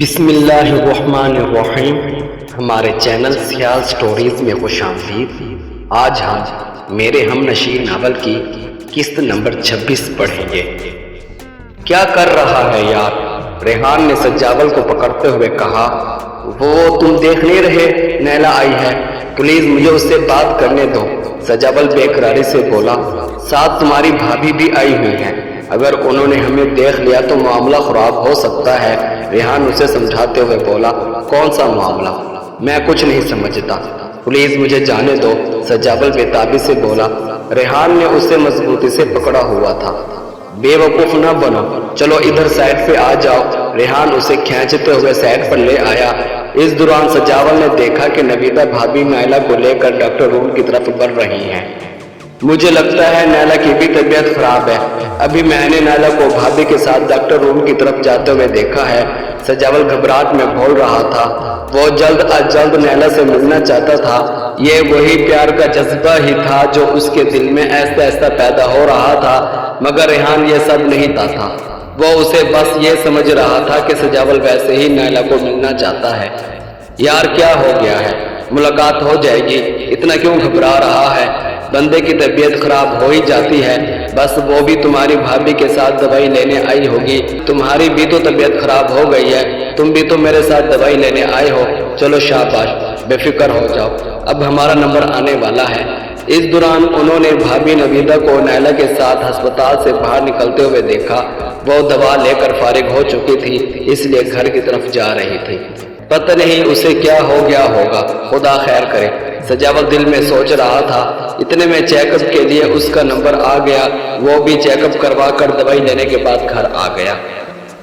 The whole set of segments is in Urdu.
بسم اللہ الرحمن الرحیم۔ ہمارے چینل خیال سٹوریز میں خوش آمدید۔ آج ہم میرے ہم نشین ناول کی قسط نمبر 26 پڑھیں گے۔ کیا کر رہا ہے یار؟ ریحان نے سجاول کو پکڑتے ہوئے کہا۔ وہ تم دیکھ نہیں رہے نیلا آئی ہے، پلیز مجھے اس سے بات کرنے دو۔ سجاول بے قراری سے بولا، ساتھ تمہاری بھابھی بھی آئی ہوئی ہیں، اگر انہوں نے ہمیں دیکھ لیا تو معاملہ خراب ہو سکتا ہے۔ ریحان اسے سمجھاتے ہوئے بولا، کون سا معاملہ؟ میں کچھ نہیں سمجھتا، پلیز مجھے جانے دو۔ سجاول بے تابی سے بولا۔ ریحان نے اسے مضبوطی سے پکڑا ہوا تھا۔ بے وقوف نہ بنو، چلو ادھر سائڈ پہ آ جاؤ۔ ریحان اسے کھینچتے ہوئے سائڈ پر لے آیا۔ اس دوران سجاول نے دیکھا کہ نویدہ بھابھی نیلا کو لے کر ڈاکٹر روم کی طرف بڑھ رہی ہیں۔ مجھے لگتا ہے نیلا کی بھی طبیعت خراب ہے، ابھی میں نے نیلا کو بھابھی کے ساتھ ڈاکٹر روم کی طرف جاتے ہوئے دیکھا ہے۔ سجاول گھبراہٹ میں بول رہا تھا، وہ جلد از جلد نیلا سے ملنا چاہتا تھا۔ یہ وہی پیار کا جذبہ ہی تھا جو اس کے دل میں ایسا ایسا پیدا ہو رہا تھا، مگر ریحان یہ سب نہیں تھا۔ وہ اسے بس یہ سمجھ رہا تھا کہ سجاول ویسے ہی نیلا کو ملنا چاہتا ہے۔ یار کیا ہو گیا ہے؟ ملاقات ہو جائے گی، اتنا کیوں گھبرا رہا ہے؟ بندے کی طبیعت خراب ہو ہی جاتی ہے، بس وہ بھی تمہاری بھابھی کے ساتھ دوائی لینے آئی ہوگی۔ تمہاری بھی تو طبیعت خراب ہو گئی ہے، تم بھی تو میرے ساتھ دوائی لینے آئے ہو۔ چلو شاباش، بے فکر ہو جاؤ، اب ہمارا نمبر آنے والا ہے۔ اس دوران انہوں نے بھابھی نویدہ کو نیلا کے ساتھ ہسپتال سے باہر نکلتے ہوئے دیکھا۔ وہ دوا لے کر فارغ ہو چکی تھی، اس لیے گھر کی طرف جا رہی تھی۔ پتہ نہیں اسے کیا ہو گیا ہوگا، خدا خیر کرے، سجاول دل میں سوچ رہا تھا۔ اتنے میں چیک اپ کے لیے اس کا نمبر آ گیا۔ وہ بھی چیک اپ کروا کر دوائی لینے کے بعد گھر آ گیا۔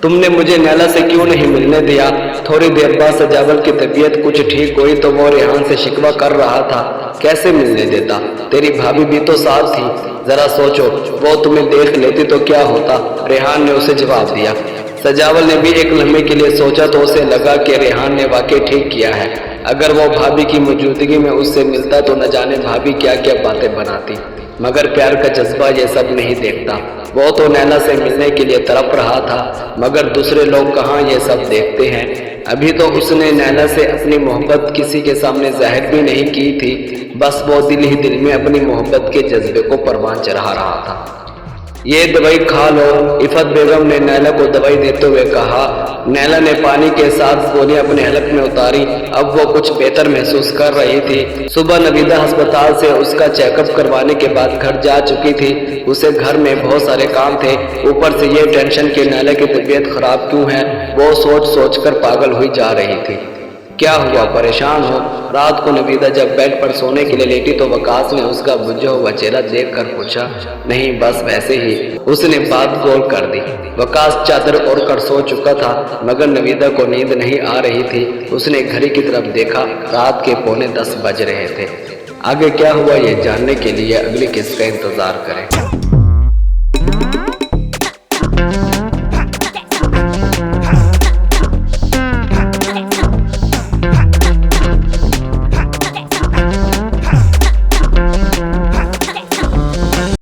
تم نے مجھے نیلا سے کیوں نہیں ملنے دیا؟ تھوڑی دیر بعد سجاول کی طبیعت کچھ ٹھیک ہوئی تو وہ ریحان سے شکوہ کر رہا تھا، کیسے ملنے دیتا؟ تیری بھابھی بھی تو ساتھ تھی، ذرا سوچو، وہ تمہیں دیکھ لیتی تو کیا ہوتا؟ ریحان نے اسے جواب دیا۔ سجاول نے بھی ایک لمحے کے لیے سوچا تو اسے لگا کہ ریحان نے واقعی ٹھیک کیا ہے۔ اگر وہ بھابھی کی موجودگی میں اس سے ملتا تو نہ جانے بھابھی کیا کیا باتیں بناتی، مگر پیار کا جذبہ یہ سب نہیں دیکھتا۔ وہ تو نیلا سے ملنے کے لیے تڑپ رہا تھا، مگر دوسرے لوگ کہاں یہ سب دیکھتے ہیں۔ ابھی تو اس نے نیلا سے اپنی محبت کسی کے سامنے ظاہر بھی نہیں کی تھی، بس وہ دل ہی دل میں اپنی محبت کے جذبے کو پروان چڑھا رہا تھا۔ یہ دوائی کھا لو، عفت بیگم نے نیلا کو دوائی دیتے ہوئے کہا۔ نیلا نے پانی کے ساتھ گولیاں اپنے حلق میں اتاری، اب وہ کچھ بہتر محسوس کر رہی تھی۔ صبح نویدہ ہسپتال سے اس کا چیک اپ کروانے کے بعد گھر جا چکی تھی۔ اسے گھر میں بہت سارے کام تھے، اوپر سے یہ ٹینشن کہ نیلا کی طبیعت خراب کیوں ہے، وہ سوچ سوچ کر پاگل ہوئی جا رہی تھی۔ کیا ہوا، پریشان ہو؟ رات کو نویدہ جب بیڈ پر سونے کے لیے لیٹی تو وکاس نے اس کا بجھا ہوا چہرہ دیکھ کر پوچھا۔ نہیں، بس ویسے ہی، اس نے بات گول کر دی۔ وکاس چادر اوڑھ کر سو چکا تھا، مگر نویدہ کو نیند نہیں آ رہی تھی۔ اس نے گھڑی کی طرف دیکھا، رات کے 9:45 بج رہے تھے۔ آگے کیا ہوا یہ جاننے کے لیے اگلی قسط کا انتظار کریں۔